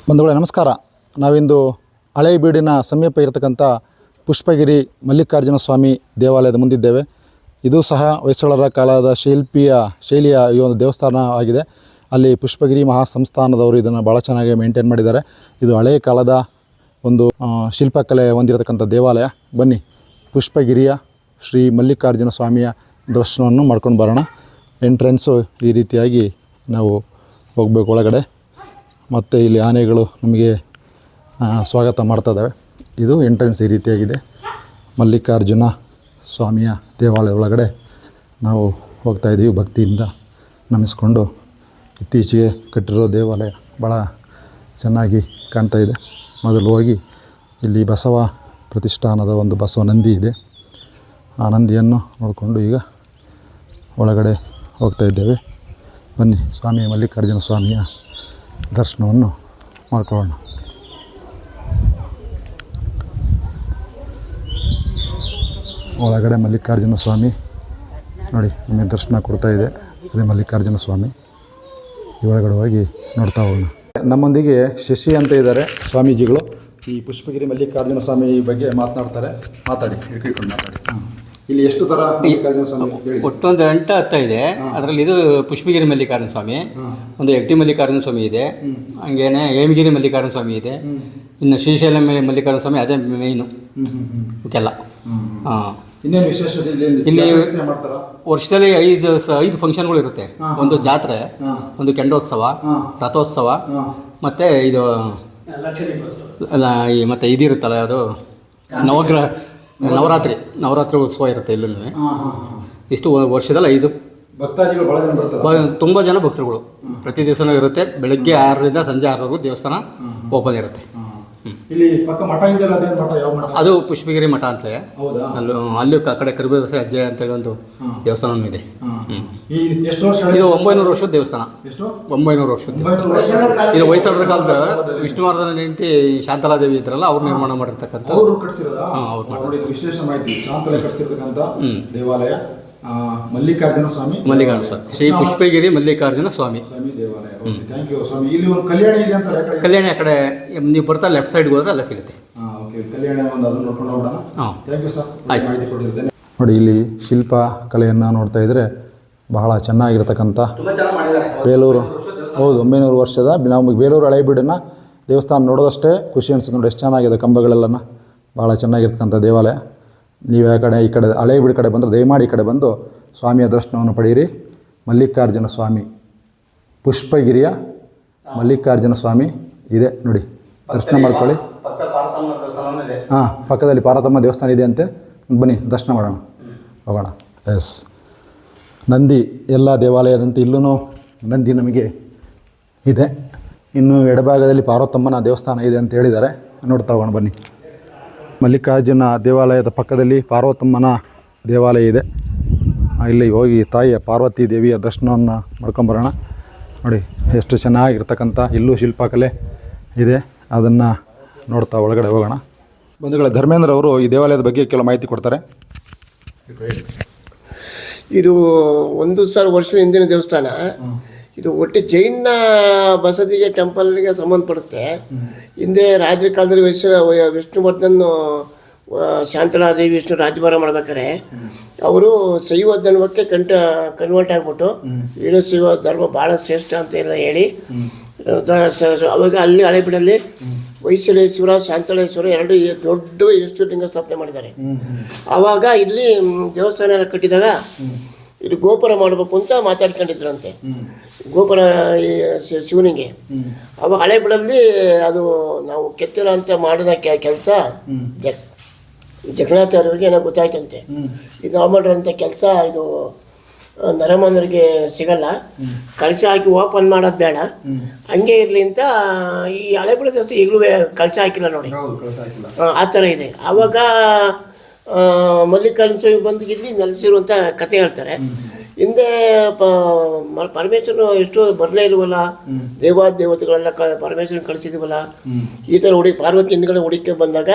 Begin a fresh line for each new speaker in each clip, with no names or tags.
ಬಂಧುಗಳೇ ನಮಸ್ಕಾರ. ನಾವಿಂದು ಹಳೇಬೀಡಿನ ಸಮೀಪ ಇರತಕ್ಕಂಥ ಪುಷ್ಪಗಿರಿ ಮಲ್ಲಿಕಾರ್ಜುನ ಸ್ವಾಮಿ ದೇವಾಲಯದ ಮುಂದಿದ್ದೇವೆ. ಇದು ಸಹ ಹೊಯ್ಸಳರ ಕಾಲದ ಶೈಲಿಯ ಈ ಒಂದು ದೇವಸ್ಥಾನ ಆಗಿದೆ. ಅಲ್ಲಿ ಪುಷ್ಪಗಿರಿ ಮಹಾಸಂಸ್ಥಾನದವರು ಇದನ್ನು ಭಾಳ ಚೆನ್ನಾಗಿ ಮೇಂಟೈನ್ ಮಾಡಿದ್ದಾರೆ. ಇದು ಹಳೆಯ ಕಾಲದ ಒಂದು ಶಿಲ್ಪಕಲೆ ಹೊಂದಿರತಕ್ಕಂಥ ದೇವಾಲಯ. ಬನ್ನಿ ಪುಷ್ಪಗಿರಿಯ ಶ್ರೀ ಮಲ್ಲಿಕಾರ್ಜುನ ಸ್ವಾಮಿಯ ದರ್ಶನವನ್ನು ಮಾಡ್ಕೊಂಡು ಬರೋಣ. ಎಂಟ್ರೆನ್ಸು ಈ ರೀತಿಯಾಗಿ ನಾವು ಹೋಗಬೇಕು ಒಳಗಡೆ. ಮತ್ತು ಇಲ್ಲಿ ಆನೆಗಳು ನಮಗೆ ಸ್ವಾಗತ ಮಾಡ್ತಾಯಿದ್ದಾವೆ. ಇದು ಎಂಟ್ರೆನ್ಸ್ ಈ ರೀತಿಯಾಗಿದೆ. ಮಲ್ಲಿಕಾರ್ಜುನ ಸ್ವಾಮಿಯ ದೇವಾಲಯ ಒಳಗಡೆ ನಾವು ಹೋಗ್ತಾಯಿದ್ದೀವಿ. ಭಕ್ತಿಯಿಂದ ನಮಿಸ್ಕೊಂಡು ಇತ್ತೀಚೆಗೆ ಕಟ್ಟಿರೋ ದೇವಾಲಯ ಭಾಳ ಚೆನ್ನಾಗಿ ಕಾಣ್ತಾಯಿದೆ. ಮೊದಲು ಹೋಗಿ ಇಲ್ಲಿ ಬಸವ ಪ್ರತಿಷ್ಠಾನದ ಒಂದು ಬಸವ ನಂದಿ ಇದೆ. ಆ ನಂದಿಯನ್ನು ನೋಡಿಕೊಂಡು ಈಗ ಒಳಗಡೆ ಹೋಗ್ತಾಯಿದ್ದೇವೆ. ಬನ್ನಿ ಸ್ವಾಮಿ ಮಲ್ಲಿಕಾರ್ಜುನ ಸ್ವಾಮಿಯ ದರ್ಶನವನ್ನು ಮಾಡಿಕೊಳ್ಳೋಣ. ಒಳಗಡೆ ಮಲ್ಲಿಕಾರ್ಜುನ ಸ್ವಾಮಿ ನೋಡಿ ನಮಗೆ ದರ್ಶನ ಕೊಡ್ತಾಯಿದೆ. ಅದೇ ಮಲ್ಲಿಕಾರ್ಜುನ ಸ್ವಾಮಿ. ಈ ಒಳಗಡೆ ಹೋಗಿ ನೋಡ್ತಾ ಹೋಗೋಣ. ನಮ್ಮೊಂದಿಗೆ ಶಶಿ ಅಂತ ಇದ್ದಾರೆ ಸ್ವಾಮೀಜಿಗಳು. ಈ ಪುಷ್ಪಗಿರಿ ಮಲ್ಲಿಕಾರ್ಜುನ ಸ್ವಾಮಿ ಬಗ್ಗೆ ಮಾತನಾಡ್ತಾರೆ. ಮಾತಾಡಿ, ಹಿಡ್ಕೊಂಡು ಮಾತಾಡಿ. ಇಲ್ಲಿ ಎಷ್ಟು ಥರ ಮಲ್ಲಿಕಾರ್ಜುನ ಸ್ವಾಮಿ?
ಒಟ್ಟೊಂದು 8-10 ಇದೆ. ಅದರಲ್ಲಿ ಇದು ಪುಷ್ಪಗಿರಿ ಮಲ್ಲಿಕಾರ್ಜುನ ಸ್ವಾಮಿ, ಒಂದು ಎಕ್ಟಿ ಮಲ್ಲಿಕಾರ್ಜುನ ಸ್ವಾಮಿ ಇದೆ, ಹಂಗೇನೆ ಹೇಮಗಿರಿ ಮಲ್ಲಿಕಾರ್ಜುನ ಸ್ವಾಮಿ ಇದೆ, ಇನ್ನು ಶ್ರೀಶೈಲ ಮಲ್ಲಿಕಾರ್ಜುನ ಸ್ವಾಮಿ ಅದೇ ಮೇಯ್ನು ಇವಕ್ಕೆಲ್ಲ.
ಇನ್ನೇನು ವಿಶೇಷ
ಇಲ್ಲಿ ವರ್ಷದಲ್ಲಿ 5 ಫಂಕ್ಷನ್ಗಳು ಇರುತ್ತೆ. ಒಂದು ಜಾತ್ರೆ, ಒಂದು ಕೆಂಡೋತ್ಸವ, ರಥೋತ್ಸವ, ಮತ್ತು ಇದು ಮತ್ತು ಇದಿರುತ್ತಲ್ಲ ಅದು ನವರಾತ್ರಿ ಉತ್ಸವ ಇರುತ್ತೆ. ಇಲ್ಲೂ ಇಷ್ಟು ವರ್ಷದಲ್ಲಿ 5
ಭಕ್ತಾದಿಗಳು
ತುಂಬ ಜನ ಭಕ್ತರುಗಳು ಪ್ರತಿ ದಿವಸನೂ ಇರುತ್ತೆ. ಬೆಳಗ್ಗೆ 6ರಿಂದ ಸಂಜೆ 6ರವರೆಗೂ ದೇವಸ್ಥಾನ ಓಪನ್ ಇರುತ್ತೆ.
ಇಲ್ಲಿ ಪಕ್ಕ ಮಠ ಇದೆಯಲ್ಲ, ಅದೇನು ಮಠ? ಯಾವ ಮಠ?
ಅದು ಪುಷ್ಪಗಿರಿ ಮಠ ಅಂತಲೇ. ಅಲ್ಲಿ ಕಡೆ ಕರಿಬೇಸ ಅಜ್ಜೆ ಅಂತೇಳಿ ಒಂದು ದೇವಸ್ಥಾನ ಇದೆ. ಇದು 900 ವರ್ಷದ ದೇವಸ್ಥಾನ. 900 ವರ್ಷದ. ಇದು ಹೊಯ್ಸಳರ ಕಾಲದ ವಿಷ್ಣುವರ್ಧನ ಹೆಂಡತಿ ಶಾಂತಲಾದೇವಿ ಇದ್ರಲ್ಲ, ಅವ್ರು ನಿರ್ಮಾಣ ಮಾಡಿರ್ತಕ್ಕಂಥ.
ವಿಶೇಷ ಮಾಹಿತಿ. ಶಾಂತಲಾ ಕಟ್ಟಿಸಿರ್ತಕ್ಕಂಥ ದೇವಾಲಯ ಮಲ್ಲಿಕಾರ್ಜುನ ಸ್ವಾಮಿ.
ಶ್ರೀ ಪುಷ್ಪಗಿರಿ ಮಲ್ಲಿಕಾರ್ಜುನ ಸ್ವಾಮಿ
ದೇವಾಲಯ. ಥ್ಯಾಂಕ್ ಯು ಸ್ವಾಮಿ. ಇಲ್ಲಿ ಒಂದು ಕಲ್ಯಾಣಿ ಇದೆ ಅಂತ.
ಕಲ್ಯಾಣಿ ಆ ಕಡೆ ನೀವು ಬರ್ತಾ ಲೆಫ್ಟ್ ಸೈಡ್ಗೆ ಹೋದ್ರೆ ಅಲ್ಲೇ ಸಿಗುತ್ತೆ.
ಕಲ್ಯಾಣಿ ಒಂದು ಅದನ್ನು ನೋಡ್ಕೊಂಡು ಹೋಗೋಣ. ಥ್ಯಾಂಕ್ ಯು ಸರ್, ಮಾಹಿತಿ ಕೊಟ್ಟಿದ್ದೇನೆ. ನೋಡಿ, ಇಲ್ಲಿ ಶಿಲ್ಪ ಕಲೆಯನ್ನು ನೋಡ್ತಾ ಇದ್ದರೆ ಬಹಳ ಚೆನ್ನಾಗಿರ್ತಕ್ಕಂಥ ಬೇಲೂರು. ಹೌದು, 900 ವರ್ಷದ. ನಾವು ಬೇಲೂರು ಹಳೇಬೀಡನ್ನ ದೇವಸ್ಥಾನ ನೋಡೋದಷ್ಟೇ ಖುಷಿ ಅನಿಸುತ್ತೆ. ನೋಡಿ ಎಷ್ಟು ಚೆನ್ನಾಗಿದೆ ಕಂಬಗಳೆಲ್ಲ. ಭಾಳ ಚೆನ್ನಾಗಿರ್ತಕ್ಕಂಥ ದೇವಾಲಯ. ನೀವು ಈ ಕಡೆ ಹಳೇಬೀಡು ಕಡೆ ಬಂದರೆ ದಯಮಾಡಿ ಈ ಕಡೆ ಬಂದು ಸ್ವಾಮಿಯ ದರ್ಶನವನ್ನು ಪಡೆಯಿರಿ. ಮಲ್ಲಿಕಾರ್ಜುನ ಸ್ವಾಮಿ, ಪುಷ್ಪಗಿರಿಯ ಮಲ್ಲಿಕಾರ್ಜುನ ಸ್ವಾಮಿ ಇದೆ ನೋಡಿ, ದರ್ಶನ ಮಾಡ್ಕೊಳ್ಳಿ. ಪಕ್ಕದಲ್ಲಿ ಪಾರ್ವತಮ್ಮ ದೇವಸ್ಥಾನ ಇದೆ ಅಂತೆ. ಬನ್ನಿ ದರ್ಶನ ಮಾಡೋಣ, ಹೋಗೋಣ. ಎಸ್, ನಂದಿ ಎಲ್ಲ ದೇವಾಲಯದಂತೆ ಇಲ್ಲೂ ನಂದಿ ನಮಗೆ ಇದೆ. ಇನ್ನು ಎಡಭಾಗದಲ್ಲಿ ಪಾರ್ವತಮ್ಮನ ದೇವಸ್ಥಾನ ಇದೆ ಅಂತ ಹೇಳಿದ್ದಾರೆ. ನೋಡ್ತಾ ಹೋಗೋಣ ಬನ್ನಿ. ಮಲ್ಲಿಕಾರ್ಜುನ ದೇವಾಲಯದ ಪಕ್ಕದಲ್ಲಿ ಪಾರ್ವತಮ್ಮನ ದೇವಾಲಯ ಇದೆ. ಇಲ್ಲಿ ಹೋಗಿ ತಾಯಿಯ ಪಾರ್ವತಿ ದೇವಿಯ ದರ್ಶನವನ್ನು ಮಾಡ್ಕೊಂಬರೋಣ. ನೋಡಿ ಎಷ್ಟು ಚೆನ್ನಾಗಿರ್ತಕ್ಕಂಥ ಇಲ್ಲೂ ಶಿಲ್ಪಕಲೆ ಇದೆ. ಅದನ್ನು ನೋಡ್ತಾ ಒಳಗಡೆ ಹೋಗೋಣ. ಬಂಧುಗಳೇ, ಧರ್ಮೇಂದ್ರ ಅವರು ಈ ದೇವಾಲಯದ ಬಗ್ಗೆ ಕೆಲವು ಮಾಹಿತಿ ಕೊಡ್ತಾರೆ.
ಇದು 1,000 ವರ್ಷದ ಹಿಂದಿನ ದೇವಸ್ಥಾನ. ಇದು ಒಟ್ಟು ಜೈನ ಬಸದಿಗೆ ಟೆಂಪಲ್ಗೆ ಸಂಬಂಧಪಡುತ್ತೆ. ಹಿಂದೆ ರಾಜರ ಕಾಲದಲ್ಲಿ ವಿಷ್ಣುವರ್ಧನ್ ಶಾಂತಲಾದೇವಿ ವಿಷ್ಣು ರಾಜ್ಯಭಾರ ಮಾಡ್ಬೇಕಾದ್ರೆ ಅವರು ಶೈವ ಧರ್ಮಕ್ಕೆ ಕನ್ವರ್ಟ್ ಆಗಿಬಿಟ್ಟು ವೀರಶೈವ ಧರ್ಮ ಭಾಳ ಶ್ರೇಷ್ಠ ಅಂತ ಎಲ್ಲ ಹೇಳಿ ಅವಾಗ ಅಲ್ಲಿ ಹಳೇಬೀಡಲ್ಲಿ ಹೊಯ್ಸಳೇಶ್ವರ, ಶಾಂತಳೇಶ್ವರ 2 ದೊಡ್ಡ ಲಿಂಗ ಸ್ಥಾಪನೆ ಮಾಡಿದ್ದಾರೆ. ಆವಾಗ ಇಲ್ಲಿ ದೇವಸ್ಥಾನ ಎಲ್ಲ ಕಟ್ಟಿದಾಗ ಇಲ್ಲಿ ಗೋಪುರ ಮಾಡಬೇಕು ಅಂತ ಮಾತಾಡ್ಕೊಂಡಿದ್ರಂತೆ. ಗೋಪುರ ಶಿವನಿಗೆ. ಅವಾಗ ಹಳೇಬೀಡಲ್ಲಿ ಅದು ನಾವು ಕೆತ್ತಿರ ಅಂತ ಮಾಡಿದ ಕೆಲಸ ಜಗನ್ನಾಥವ್ರಿಗೆ ಏನೋ ಗೊತ್ತಾಯ್ತಂತೆ. ಇದು ನಾವು ಮಾಡಿರೋಂಥ ಕೆಲಸ ಇದು ನರಮಂದ್ರಿಗೆ ಸಿಗಲ್ಲ, ಕಳಶ ಹಾಕಿ ಓಪನ್ ಮಾಡೋದು ಬೇಡ, ಹಂಗೆ ಇರಲಿ ಅಂತ ಈ ಹಳೇಬೀಡು ದೇವಸ್ಥಾನ ಈಗಲೂ ಕಳಶ ಹಾಕಿಲ್ಲ ನೋಡಿ, ಆ ಥರ ಇದೆ. ಆವಾಗ ಮಲ್ಲಿಕಾರ್ಜುನ ಸ್ವಾಮಿ ಬಂದು ಇಲ್ಲಿ ನೆಲೆಸಿರುವಂಥ ಕತೆ ಹೇಳ್ತಾರೆ. ಹಿಂದೆ ಪರಮೇಶ್ವರನು ಎಷ್ಟೋ ಬರಲೇ ಇಲ್ವಲ್ಲ, ದೇವತೆಗಳೆಲ್ಲ ಪರಮೇಶ್ವರನ ಕಳಿಸಿದ್ವಲ್ಲ, ಈ ಥರ ಪಾರ್ವತಿ ಹಿಂದ್ಗಡೆ ಹುಡುಕಿ ಬಂದಾಗ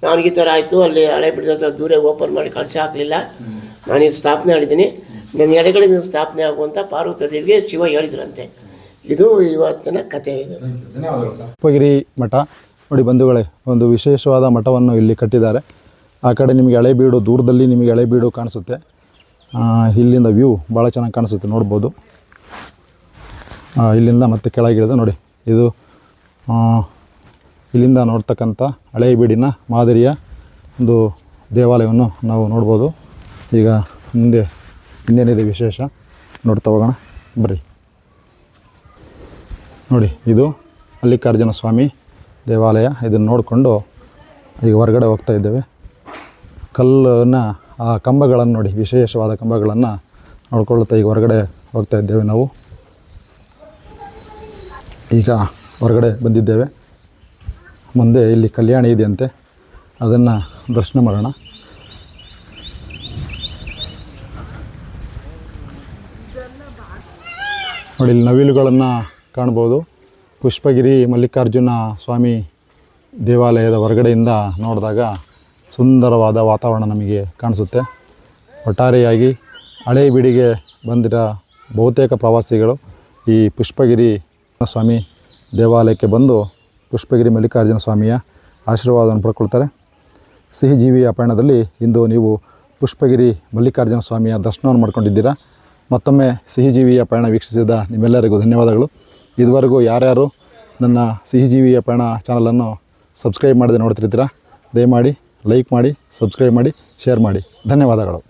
ನಾನು ಈ ಥರ ಆಯಿತು, ಅಲ್ಲಿ ಹಳೇಬೀಡು ದೂರ ಓಪನ್ ಮಾಡಿ ಕಳಶ ಹಾಕಲಿಲ್ಲ, ನಾನೀಗ ಸ್ಥಾಪನೆ ಮಾಡಿದ್ದೀನಿ, ನನ್ನ ಎಡಗಡೆ ನೀವು ಸ್ಥಾಪನೆ ಆಗುವಂಥ ಪಾರ್ವತಿ ದೇವಿಗೆ ಶಿವ ಹೇಳಿದ್ರಂತೆ. ಇದು ಇವತ್ತಿನ ಕಥೆ ಇದು.
ಧನ್ಯವಾದಗಳು ಸರ್. ಪುಷ್ಪಗಿರಿ ಮಠ ನೋಡಿ ಬಂಧುಗಳೇ, ಒಂದು ವಿಶೇಷವಾದ ಮಠವನ್ನು ಇಲ್ಲಿ ಕಟ್ಟಿದ್ದಾರೆ. ಆ ಕಡೆ ನಿಮಗೆ ಹಳೇಬೀಡು, ದೂರದಲ್ಲಿ ನಿಮಗೆ ಹಳೇಬೀಡು ಕಾಣಿಸುತ್ತೆ. ಇಲ್ಲಿಂದ ವ್ಯೂ ಭಾಳ ಚೆನ್ನಾಗಿ ಕಾಣಿಸುತ್ತೆ, ನೋಡ್ಬೋದು. ಇಲ್ಲಿಂದ ಮತ್ತೆ ಕೆಳಗಿಳಿದು ನೋಡಿ, ಇದು ಇಲ್ಲಿಂದ ನೋಡ್ತಕ್ಕಂಥ ಹಳೇಬೀಡಿನ ಮಾದರಿಯ ಒಂದು ದೇವಾಲಯವನ್ನು ನಾವು ನೋಡ್ಬೋದು. ಈಗ ಮುಂದೆ ಇನ್ನೇನಿದೆ ವಿಶೇಷ ನೋಡ್ತಾ ಹೋಗೋಣ ಬರ್ರಿ. ನೋಡಿ, ಇದು ಮಲ್ಲಿಕಾರ್ಜುನ ಸ್ವಾಮಿ ದೇವಾಲಯ. ಇದನ್ನು ನೋಡಿಕೊಂಡು ಈಗ ಹೊರಗಡೆ ಹೋಗ್ತಾ ಇದ್ದೇವೆ. ಕಲ್ಲನ್ನು, ಆ ಕಂಬಗಳನ್ನು ನೋಡಿ, ವಿಶೇಷವಾದ ಕಂಬಗಳನ್ನು ನೋಡ್ಕೊಳ್ತಾ ಈಗ ಹೊರಗಡೆ ಹೋಗ್ತಾ ಇದ್ದೇವೆ ನಾವು. ಈಗ ಹೊರಗಡೆ ಬಂದಿದ್ದೇವೆ. ಮುಂದೆ ಇಲ್ಲಿ ಕಲ್ಯಾಣಿ ಇದೆಯಂತೆ, ಅದನ್ನು ದರ್ಶನ ಮಾಡೋಣ. ನೋಡಿ, ಇಲ್ಲಿ ನವಿಲುಗಳನ್ನು ಕಾಣ್ಬೋದು. ಪುಷ್ಪಗಿರಿ ಮಲ್ಲಿಕಾರ್ಜುನ ಸ್ವಾಮಿ ದೇವಾಲಯದ ಹೊರಗಡೆಯಿಂದ ನೋಡಿದಾಗ ಸುಂದರವಾದ ವಾತಾವರಣ ನಮಗೆ ಕಾಣಿಸುತ್ತೆ. ಒಟ್ಟಾರೆಯಾಗಿ ಹಳೇಬೀಡಿಗೆ ಬಂದಿರೋ ಬಹುತೇಕ ಪ್ರವಾಸಿಗಳು ಈ ಪುಷ್ಪಗಿರಿ ಸ್ವಾಮಿ ದೇವಾಲಯಕ್ಕೆ ಬಂದು ಪುಷ್ಪಗಿರಿ ಮಲ್ಲಿಕಾರ್ಜುನ ಸ್ವಾಮಿಯ ಆಶೀರ್ವಾದವನ್ನು ಪಡ್ಕೊಳ್ತಾರೆ. ಸಿಹಿಜೀವಿಯ ಪಯಣದಲ್ಲಿ ಇಂದು ನೀವು ಪುಷ್ಪಗಿರಿ ಮಲ್ಲಿಕಾರ್ಜುನ ಸ್ವಾಮಿಯ ದರ್ಶನವನ್ನು ಮಾಡ್ಕೊಂಡಿದ್ದೀರಾ. ಮತ್ತೊಮ್ಮೆ ಸಿಹಿಜೀವಿಯ ಪಯಣ ವೀಕ್ಷಿಸಿದ ನಿಮ್ಮೆಲ್ಲರಿಗೂ ಧನ್ಯವಾದಗಳು. ಇದುವರೆಗೂ ಯಾರ್ಯಾರು ನನ್ನ ಸಿಹಿಜೀವಿಯ ಪಯಣ ಚಾನಲನ್ನು ಸಬ್ಸ್ಕ್ರೈಬ್ ಮಾಡದೆ ನೋಡ್ತಿರ್ತೀರಾ, ದಯಮಾಡಿ ಲೈಕ್ ಮಾಡಿ, ಸಬ್ಸ್ಕ್ರೈಬ್ ಮಾಡಿ, ಶೇರ್ ಮಾಡಿ. ಧನ್ಯವಾದಗಳು.